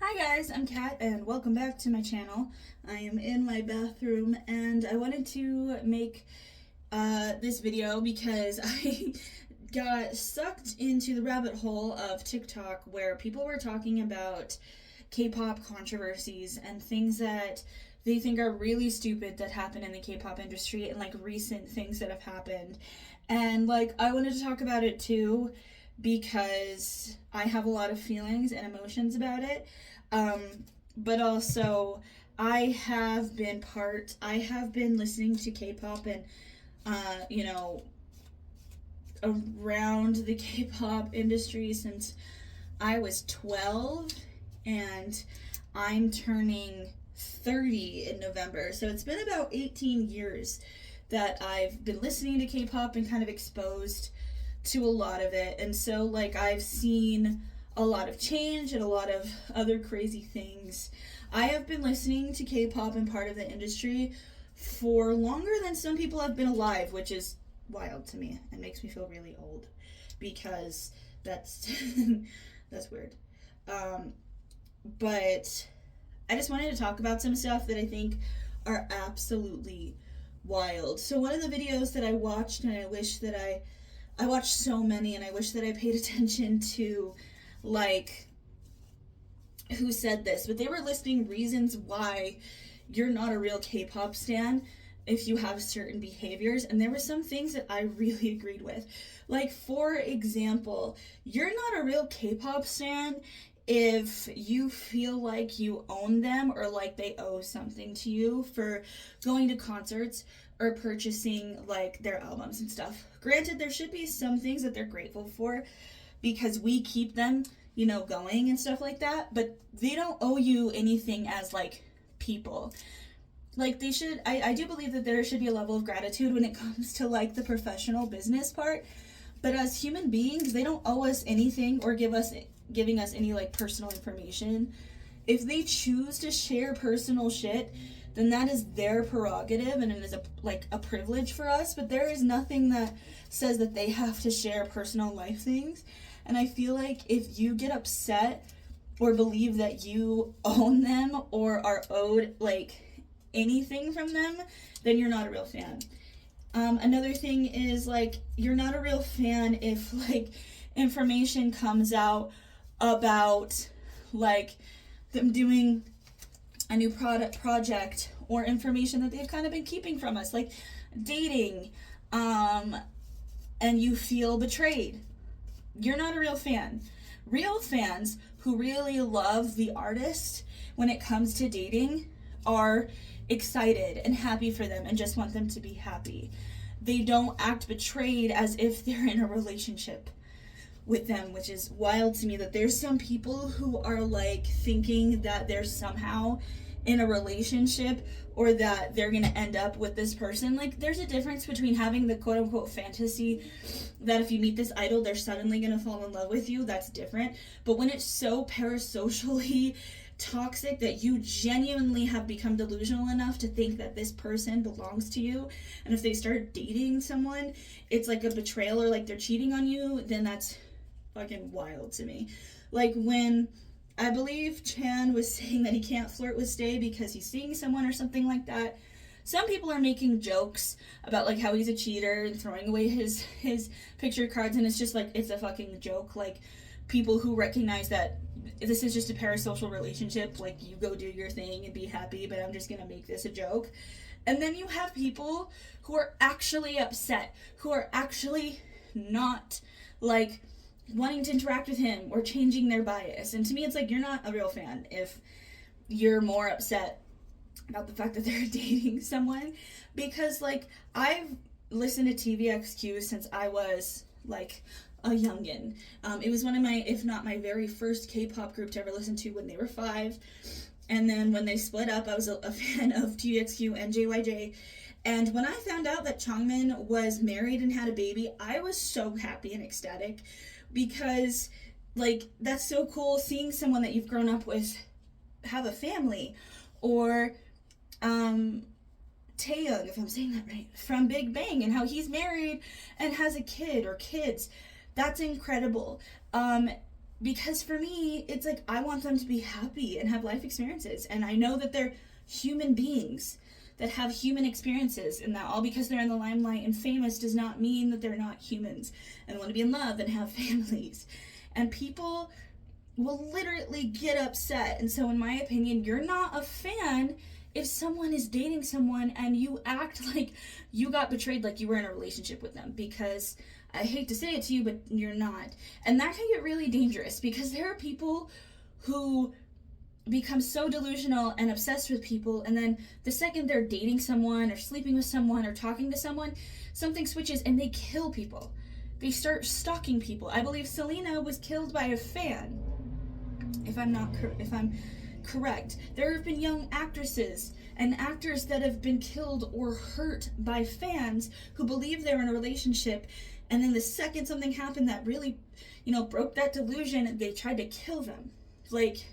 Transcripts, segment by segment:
Hi guys, I'm Kat and welcome back to my channel. I am in my bathroom and I wanted to make this video because I got sucked into the rabbit hole of TikTok where people were talking about K-pop controversies and things that they think are really stupid that happen in the K-pop industry and like recent things that have happened. And like I wanted to talk about it too because I have a lot of feelings and emotions about it. Um, but also I have been listening to K-pop and uh, you know, around the K-pop industry since I was 12 and I'm turning 30 in November. So it's been about 18 years that I've been listening to K-pop and kind of exposed to a lot of it. And so like I've seen a lot of change and a lot of other crazy things. I have been listening to K-pop and part of the industry for longer than some people have been alive, which is wild to me and makes me feel really old because that's that's weird. Um, but I just wanted to talk about some stuff that I think are absolutely wild. So one of the videos that I watched, and I wish that I watched so many, and I wish that I paid attention to like who said this, but they were listing reasons why you're not a real K-pop stan if you have certain behaviors, and there were some things that I really agreed with. Like, for example, you're not a real K-pop stan if you feel like you own them or like they owe something to you for going to concerts or purchasing like their albums and stuff. Granted, there should be some things that they're grateful for because we keep them, going and stuff like that, but they don't owe you anything as like people. Like they should, I do believe that there should be a level of gratitude when it comes to like the professional business part, but as human beings they don't owe us anything or giving us any like personal information. If they choose to share personal shit, then that is their prerogative and it is a privilege for us, but there is nothing that says that they have to share personal life things. And I feel like if you get upset or believe that you own them or are owed like anything from them, then you're not a real fan. Another thing is like you're not a real fan if like information comes out about like them doing a new project or information that they've kind of been keeping from us, like dating, and you feel betrayed. You're not a real fan. Real fans who really love the artist when it comes to dating are excited and happy for them and just want them to be happy. They don't act betrayed as if they're in a relationship with them, which is wild to me that there's some people who are like thinking that they're somehow in a relationship or that they're gonna end up with this person. Like there's a difference between having the quote unquote fantasy that if you meet this idol they're suddenly gonna fall in love with you. That's different. But when it's so parasocially toxic that you genuinely have become delusional enough to think that this person belongs to you, and if they start dating someone it's like a betrayal or like they're cheating on you, then that's fucking wild to me. Like when I believe Chan was saying that he can't flirt with Stay because he's seeing someone or something like that. Some people are making jokes about like how he's a cheater and throwing away his picture cards, and it's just like it's a fucking joke. Like people who recognize that this is just a parasocial relationship, like you go do your thing and be happy, but I'm just gonna make this a joke. And then you have people who are actually upset, who are actually not like wanting to interact with him or changing their bias. And to me it's like you're not a real fan if you're more upset about the fact that they're dating someone, because like I've listened to TVXQ since I was like a youngin. It was one of my, if not my very first K-pop group to ever listen to when they were 5. And then when they split up, I was a fan of TVXQ and JYJ. And when I found out that Changmin was married and had a baby, I was so happy and ecstatic because like that's so cool seeing someone that you've grown up with have a family. Or Taeyong, if I'm saying that right, from Big Bang, and how he's married and has a kid or kids. That's incredible. because for me, it's like I want them to be happy and have life experiences. And I know that they're human beings that have human experiences, and that all because they're in the limelight and famous does not mean that they're not humans and want to be in love and have families. And people will literally get upset. And so in my opinion, you're not a fan if someone is dating someone and you act like you got betrayed, like you were in a relationship with them, because I hate to say it to you, but you're not. And that can get really dangerous, because there are people who become so delusional and obsessed with people, and then the second they're dating someone or sleeping with someone or talking to someone, something switches and they kill people. They start stalking people. I believe Selena was killed by a fan, if I'm correct. There have been young actresses and actors that have been killed or hurt by fans who believe they're in a relationship, and then the second something happened that really, broke that delusion, they tried to kill them. Like,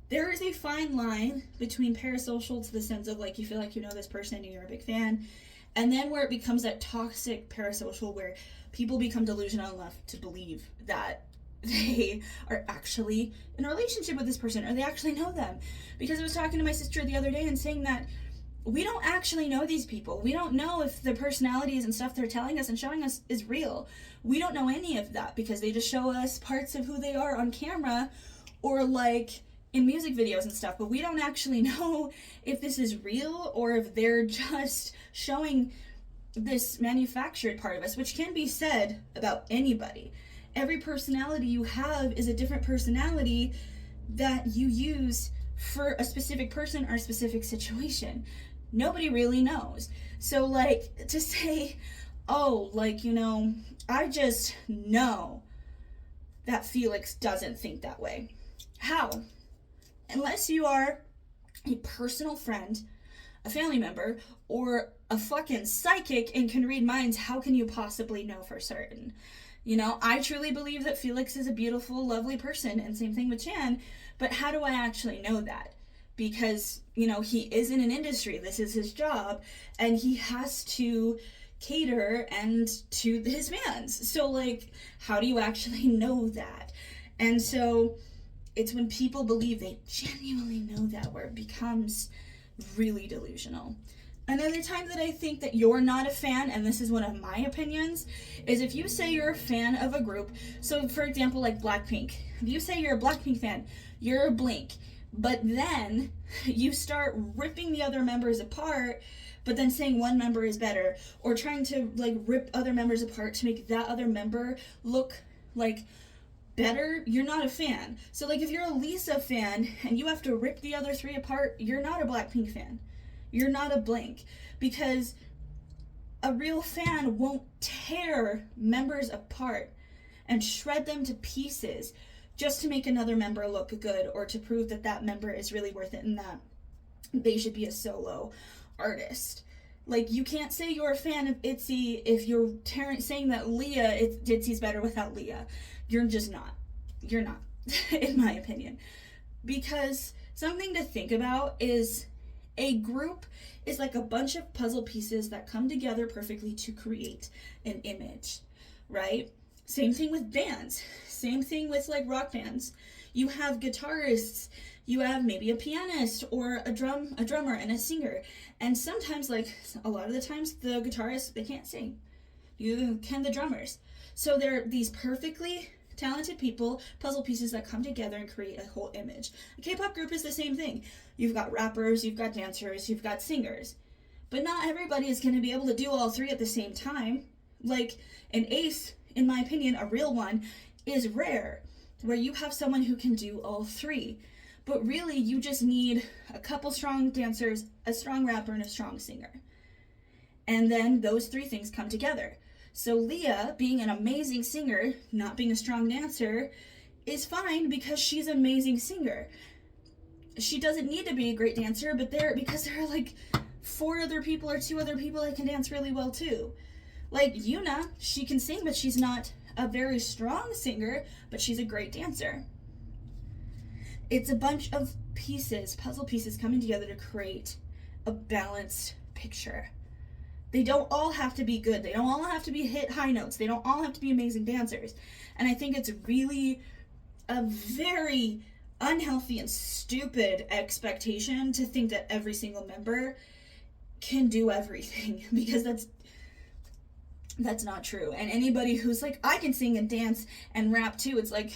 there is a fine line between parasocial, to the sense of like you feel like you know this person and you're a big fan, and then where it becomes that toxic parasocial where people become delusional enough to believe that they are actually in a relationship with this person, or they actually know them. Because I was talking to my sister the other day and saying that we don't actually know these people. We don't know if the personalities and stuff they're telling us and showing us is real. We don't know any of that, because they just show us parts of who they are on camera or like in music videos and stuff, but we don't actually know if this is real or if they're just showing this manufactured part of us, which can be said about anybody. Every personality you have is a different personality that you use for a specific person or a specific situation. Nobody really knows. So like to say, oh, like, I just know that Felix doesn't think that way. How? Unless you are a personal friend, a family member, or a fucking psychic and can read minds, how can you possibly know for certain? I truly believe that Felix is a beautiful, lovely person, and same thing with Chan, but how do I actually know that? Because, he is in an industry, this is his job, and he has to cater and to his fans. So, like, how do you actually know that? And so it's when people believe they genuinely know that where it becomes really delusional. Another time that I think that you're not a fan, and this is one of my opinions, is if you say you're a fan of a group. So for example, like Blackpink. If you say you're a Blackpink fan, you're a Blink, but then you start ripping the other members apart, but then saying one member is better, or trying to like rip other members apart to make that other member look like better, you're not a fan. So like if you're a Lisa fan and you have to rip the other three apart, you're not a Blackpink fan. You're not a Blink, because a real fan won't tear members apart and shred them to pieces just to make another member look good, or to prove that that member is really worth it and that they should be a solo artist. Like, you can't say you're a fan of ITZY if you're saying that ITZY's better without Leah. You're just not. You're not, in my opinion. Because something to think about is a group is like a bunch of puzzle pieces that come together perfectly to create an image, right? Same thing with bands. Same thing with like rock bands. You have guitarists, you have maybe a pianist or a drummer and a singer. And sometimes, like a lot of the times, the guitarists, they can't sing. You can the drummers. So they're these perfectly talented people, puzzle pieces that come together and create a whole image. A K-pop group is the same thing. You've got rappers, you've got dancers, you've got singers. But not everybody is going to be able to do all three at the same time. Like an ace, in my opinion, a real one, is rare, where you have someone who can do all three. But really, you just need a couple strong dancers, a strong rapper, and a strong singer. And then those three things come together. So Leah, being an amazing singer, not being a strong dancer, is fine because she's an amazing singer. She doesn't need to be a great dancer, but because there are like 4 other people or 2 other people that can dance really well too. Like Yuna, she can sing, but she's not a very strong singer, but she's a great dancer. It's a bunch of pieces, puzzle pieces coming together to create a balanced picture. They don't all have to be good. They don't all have to be hit high notes. They don't all have to be amazing dancers. And I think it's really a very unhealthy and stupid expectation to think that every single member can do everything, because that's not true. And anybody who's like, I can sing and dance and rap too, it's like,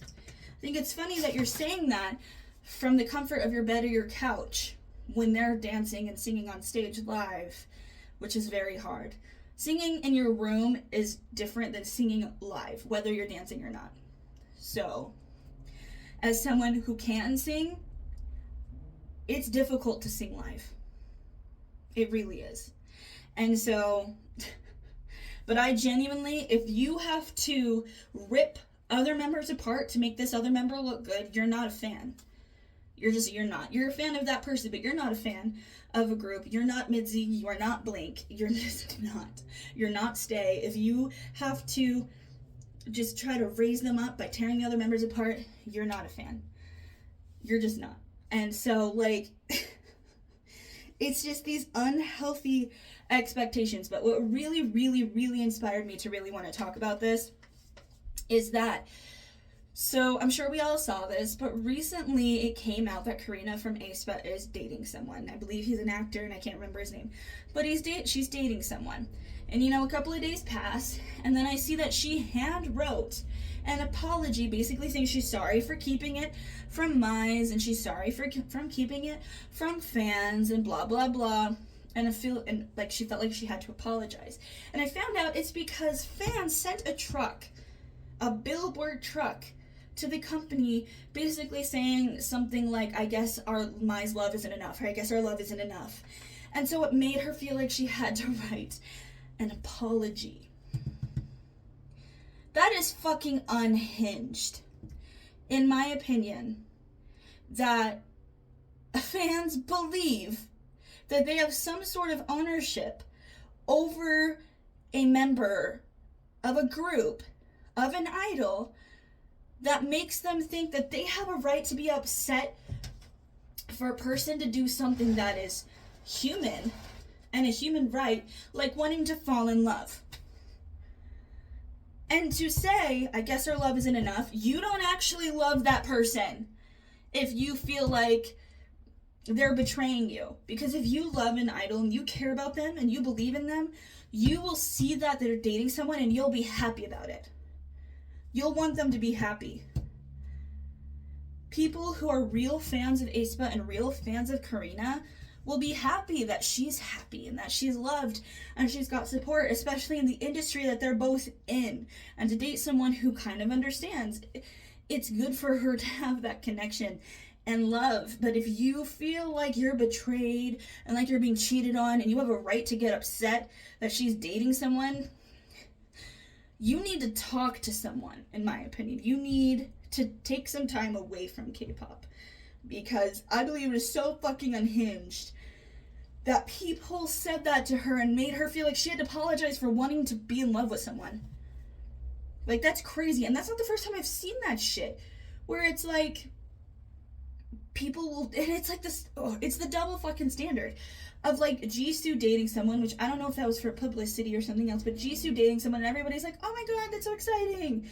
I think it's funny that you're saying that from the comfort of your bed or your couch when they're dancing and singing on stage live, which is very hard. Singing in your room is different than singing live, whether you're dancing or not. So, as someone who can sing, it's difficult to sing live. It really is. And so, but I genuinely, if you have to rip other members apart to make this other member look good, you're not a fan. You're not. You're a fan of that person, but you're not a fan of a group. You're not Mitzi. You are not Blink. You're just not. You're not Stay. If you have to just try to raise them up by tearing the other members apart, you're not a fan. You're just not. And so, like, it's just these unhealthy expectations. But what really, really, really inspired me to really want to talk about this is that, so I'm sure we all saw this, but recently it came out that Karina from aespa is dating someone. I believe he's an actor and I can't remember his name, but she's dating someone. And you know, a couple of days pass, and then I see that she hand wrote an apology, basically saying she's sorry for keeping it from Mize, and she's sorry from keeping it from fans, and blah blah blah. And she felt like she had to apologize. And I found out it's because fans sent a billboard truck to the company, basically saying something like, I guess our Mize love isn't enough, or I guess our love isn't enough. And so it made her feel like she had to write an apology. That is fucking unhinged, in my opinion, that fans believe that they have some sort of ownership over a member of a group, of an idol, that makes them think that they have a right to be upset for a person to do something that is human and a human right, like wanting to fall in love. And to say, I guess our love isn't enough, you don't actually love that person if you feel like they're betraying you. Because if you love an idol and you care about them and you believe in them, you will see that they're dating someone and you'll be happy about it. You'll want them to be happy. People who are real fans of aespa and real fans of Karina will be happy that she's happy and that she's loved and she's got support, especially in the industry that they're both in. And to date someone who kind of understands, it's good for her to have that connection and love. But if you feel like you're betrayed and like you're being cheated on and you have a right to get upset that she's dating someone, you need to talk to someone, in my opinion. You need to take some time away from K-pop, because I believe it is so fucking unhinged that people said that to her and made her feel like she had to apologize for wanting to be in love with someone. Like, that's crazy. And that's not the first time I've seen that shit, where it's like people will, and it's like this, it's the double fucking standard of like Jisoo dating someone, which I don't know if that was for publicity or something else, but Jisoo dating someone and everybody's like, oh my god, that's so exciting.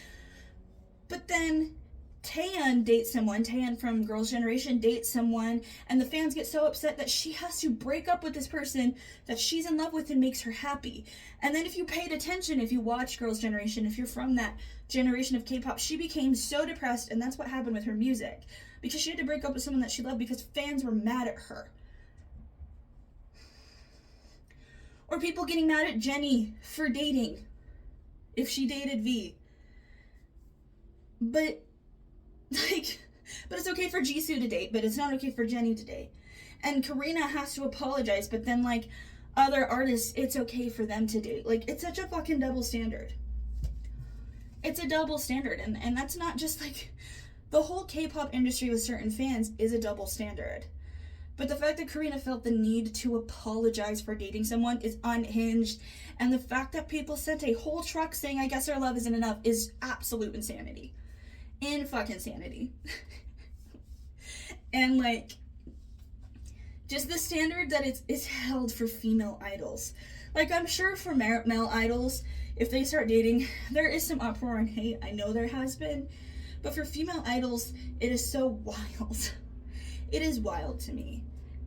But then Taeyeon dates someone, Taeyeon from Girls' Generation dates someone, and the fans get so upset that she has to break up with this person that she's in love with and makes her happy. And then if you paid attention, if you watched Girls' Generation, if you're from that generation of K-pop, she became so depressed, and that's what happened with her music. Because she had to break up with someone that she loved because fans were mad at her. Or people getting mad at Jennie for dating, if she dated V. But it's okay for Jisoo to date, but it's not okay for Jennie to date. And Karina has to apologize, but then like other artists, it's okay for them to date. Like, it's such a fucking double standard. It's a double standard, and that's not just like, the whole K-pop industry with certain fans is a double standard. But the fact that Karina felt the need to apologize for dating someone is unhinged. And the fact that people sent a whole truck saying, I guess our love isn't enough, is absolute insanity. Fucking sanity. And like, just the standard that it's held for female idols. Like, I'm sure for male idols, if they start dating, there is some uproar and hate. I know there has been. But for female idols, it is so wild. It is wild to me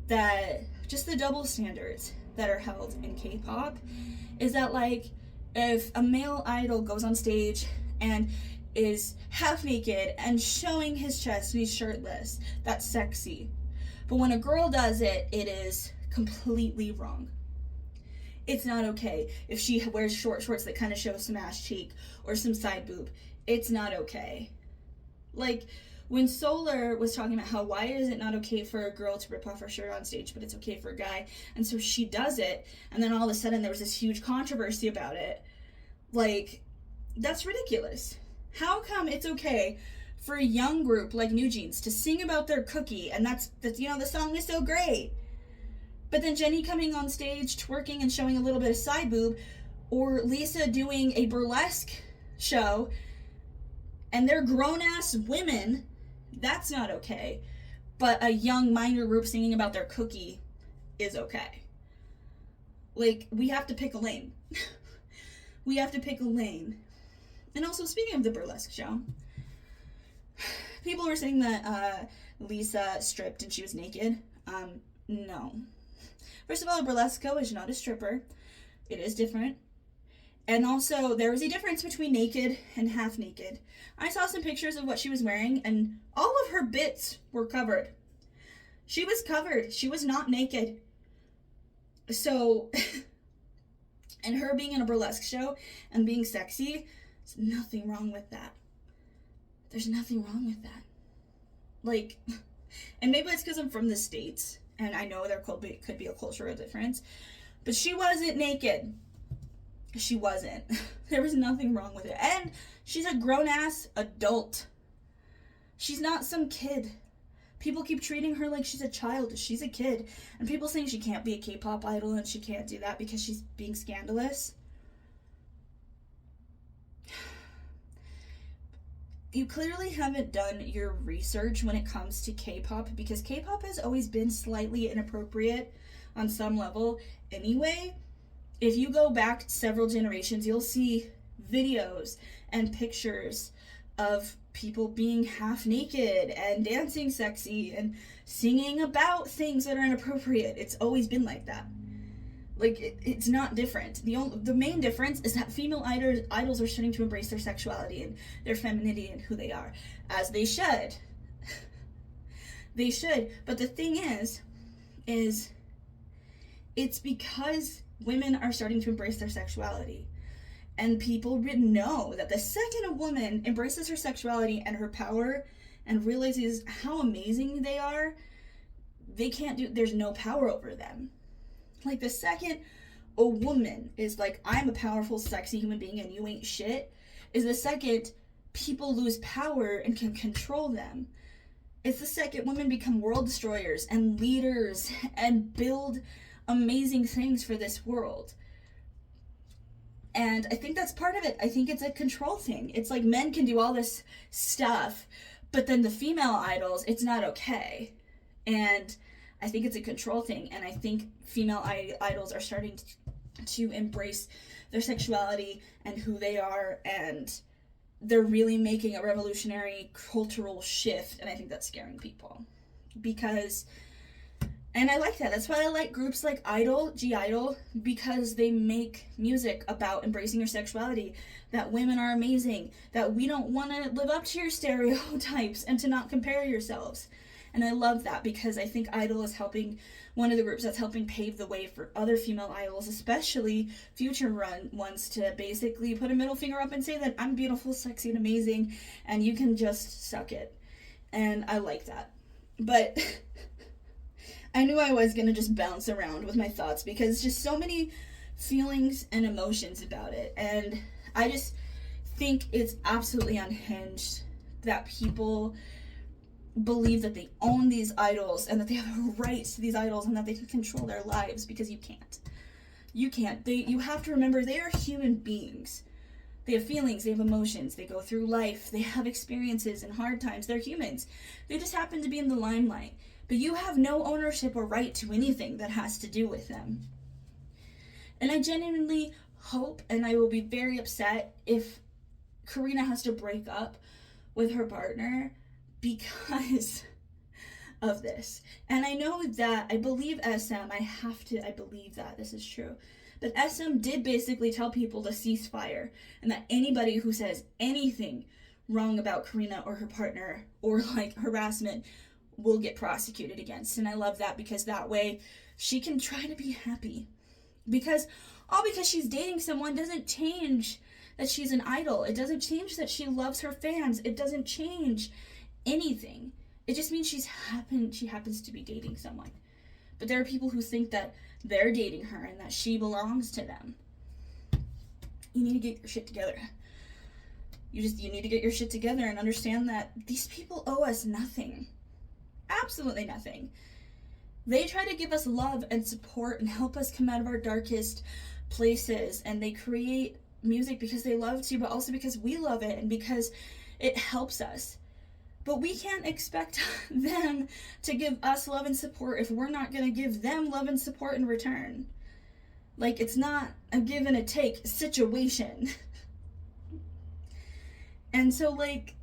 that just the double standards that are held in K-pop is that, like, if a male idol goes on stage and is half naked and showing his chest and he's shirtless, that's sexy. But when a girl does it, it is completely wrong. It's not okay if she wears short shorts that kind of show some ass cheek or some side boob. It's not okay. Like, when Solar was talking about how why is it not okay for a girl to rip off her shirt on stage, but it's okay for a guy, and so she does it, and then all of a sudden there was this huge controversy about it. Like, that's ridiculous. How come it's okay for a young group like New Jeans to sing about their cookie, and that's you know, the song is so great, but then Jennie coming on stage twerking and showing a little bit of side boob, or Lisa doing a burlesque show and they're grown-ass women, that's not okay. But a young minor group singing about their cookie is okay. Like, we have to pick a lane. We have to pick a lane. And also, speaking of the burlesque show, people were saying that Lisa stripped and she was naked. No. First of all, a burlesque show is not a stripper. It is different. And also, there was a difference between naked and half naked. I saw some pictures of what she was wearing, and all of her bits were covered. She was covered. She was not naked. So, and her being in a burlesque show and being sexy, there's nothing wrong with that. There's nothing wrong with that. Like, and maybe it's because I'm from the States, and I know there could be a cultural difference, but she wasn't naked. She wasn't. There was nothing wrong with it. And she's a grown-ass adult. She's not some kid. People keep treating her like she's a child. She's a kid. And people saying she can't be a K-pop idol and she can't do that because she's being scandalous. You clearly haven't done your research when it comes to K-pop, because K-pop has always been slightly inappropriate on some level anyway. If you go back several generations, you'll see videos and pictures of people being half naked and dancing sexy and singing about things that are inappropriate. It's always been like that. Like, it's not different. The main difference is that female idols are starting to embrace their sexuality and their femininity and who they are, as they should. They should. But the thing is it's because women are starting to embrace their sexuality. And people know that the second a woman embraces her sexuality and her power and realizes how amazing they are, there's no power over them. Like, the second a woman is like, I'm a powerful, sexy human being and you ain't shit, is the second people lose power and can control them. It's the second women become world destroyers and leaders and build amazing things for this world. And I think that's part of it. I think it's a control thing. It's like men can do all this stuff, but then the female idols, it's not okay. And I think it's a control thing. And I think female idols are starting to embrace their sexuality and who they are. And they're really making a revolutionary cultural shift. And I think that's scaring people. And I like that. That's why I like groups like G-Idol, because they make music about embracing your sexuality, that women are amazing, that we don't want to live up to your stereotypes and to not compare yourselves. And I love that, because I think Idol is one of the groups that's helping pave the way for other female idols, especially future ones, to basically put a middle finger up and say that I'm beautiful, sexy, and amazing, and you can just suck it. And I like that. But I knew I was going to just bounce around with my thoughts, because just so many feelings and emotions about it. And I just think it's absolutely unhinged that people believe that they own these idols and that they have a right to these idols and that they can control their lives, because you can't. You can't. You have to remember, they are human beings. They have feelings, they have emotions, they go through life, they have experiences and hard times. They're humans. They just happen to be in the limelight. But you have no ownership or right to anything that has to do with them. And I genuinely hope, and I will be very upset if Karina has to break up with her partner because of this. And I know that, I believe SM, I believe that this is true. But SM did basically tell people to cease fire, and that anybody who says anything wrong about Karina or her partner or like harassment will get prosecuted against. And I love that, because that way she can try to be happy. Because she's dating someone doesn't change that she's an idol. It doesn't change that she loves her fans. It doesn't change anything. It just means she happens to be dating someone. But there are people who think that they're dating her and that she belongs to them. You need to get your shit together. You need to get your shit together and understand that these people owe us nothing. Absolutely nothing. They try to give us love and support and help us come out of our darkest places, and they create music because they love to, but also because we love it and because it helps us. But we can't expect them to give us love and support if we're not going to give them love and support in return. Like, it's not a give and a take situation. And so, like,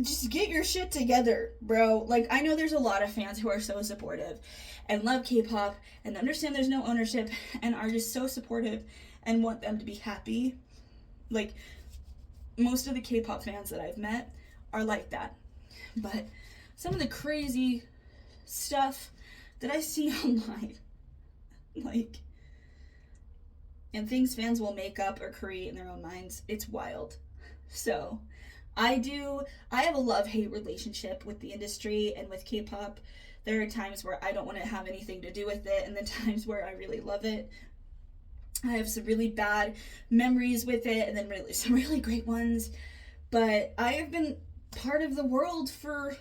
just get your shit together, bro. Like, I know there's a lot of fans who are so supportive and love K-pop and understand there's no ownership and are just so supportive and want them to be happy. Like, most of the K-pop fans that I've met are like that. But some of the crazy stuff that I see online, like, and things fans will make up or create in their own minds, it's wild. So I have a love-hate relationship with the industry and with K-pop. There are times where I don't want to have anything to do with it, and then times where I really love it. I have some really bad memories with it, and then some really great ones. But I have been part of the world for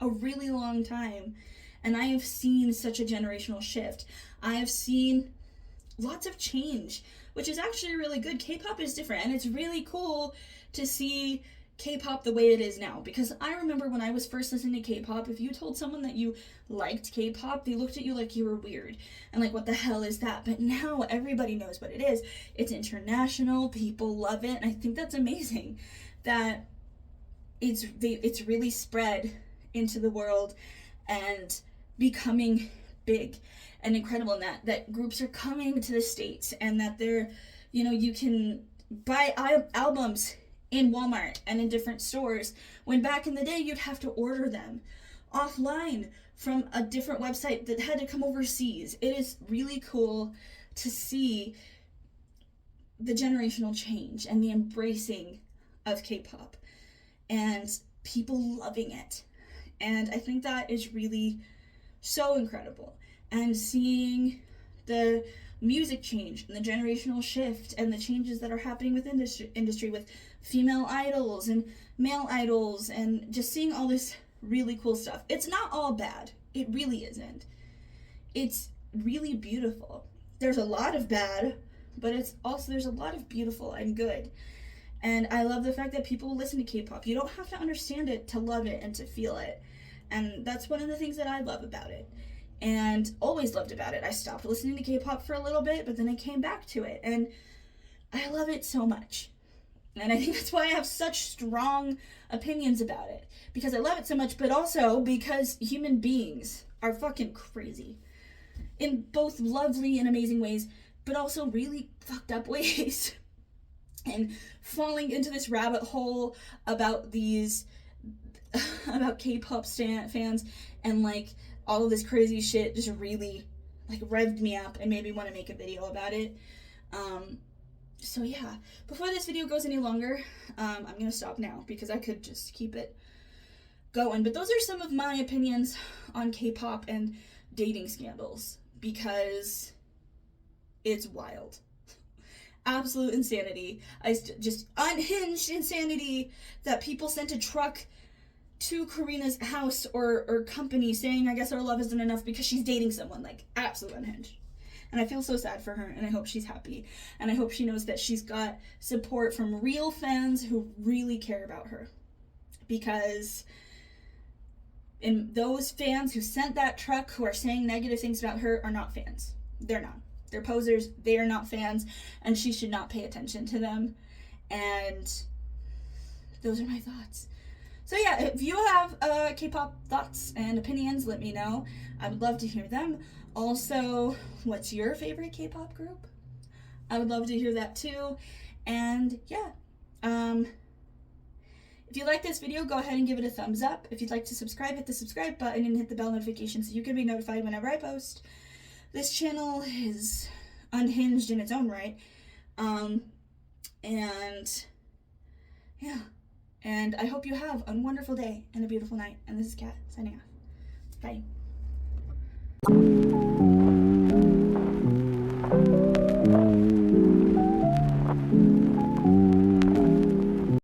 a really long time, and I have seen such a generational shift. I have seen lots of change, which is actually really good. K-pop is different, and it's really cool to see K-pop the way it is now, because I remember when I was first listening to K-pop, if you told someone that you liked K-pop, they looked at you like you were weird and like, what the hell is that? But now everybody knows what it is. It's international, people love it, and I think that's amazing that it's really spread into the world and becoming big and incredible, and that groups are coming to the States, and that they're, you can buy albums in Walmart and in different stores, when back in the day you'd have to order them offline from a different website that had to come overseas. It is really cool to see the generational change and the embracing of K-pop and people loving it. And I think that is really so incredible. And seeing the music change and the generational shift and the changes that are happening with industry with female idols and male idols, and just seeing all this really cool stuff. It's not all bad. It really isn't. It's really beautiful. There's a lot of bad, but there's a lot of beautiful and good. And I love the fact that people listen to K-pop. You don't have to understand it to love it and to feel it. And that's one of the things that I love about it. And always loved about it. I stopped listening to K-pop for a little bit, but then I came back to it. And I love it so much. And I think that's why I have such strong opinions about it. Because I love it so much, but also because human beings are fucking crazy. In both lovely and amazing ways, but also really fucked up ways. And falling into this rabbit hole about K-pop fans and like all of this crazy shit just really like revved me up and made me want to make a video about it. So yeah, before this video goes any longer, I'm gonna stop now because I could just keep it going. But those are some of my opinions on K-pop and dating scandals, because it's wild. Absolute insanity. Just unhinged insanity that people sent a truck to Karina's house or company saying, I guess our love isn't enough because she's dating someone. Like, absolute unhinged. And I feel so sad for her, and I hope she's happy. And I hope she knows that she's got support from real fans who really care about her. Because those fans who sent that truck, who are saying negative things about her, are not fans. They're not. They're posers. They are not fans, and she should not pay attention to them. And those are my thoughts. So yeah, if you have K-pop thoughts and opinions, let me know. I would love to hear them. Also, what's your favorite K-pop group? I would love to hear that too. And yeah, if you like this video, go ahead and give it a thumbs up. If you'd like to subscribe, hit the subscribe button and hit the bell notification so you can be notified whenever I post. This channel is unhinged in its own right. And yeah. And I hope you have a wonderful day and a beautiful night. And this is Kat signing off. Bye.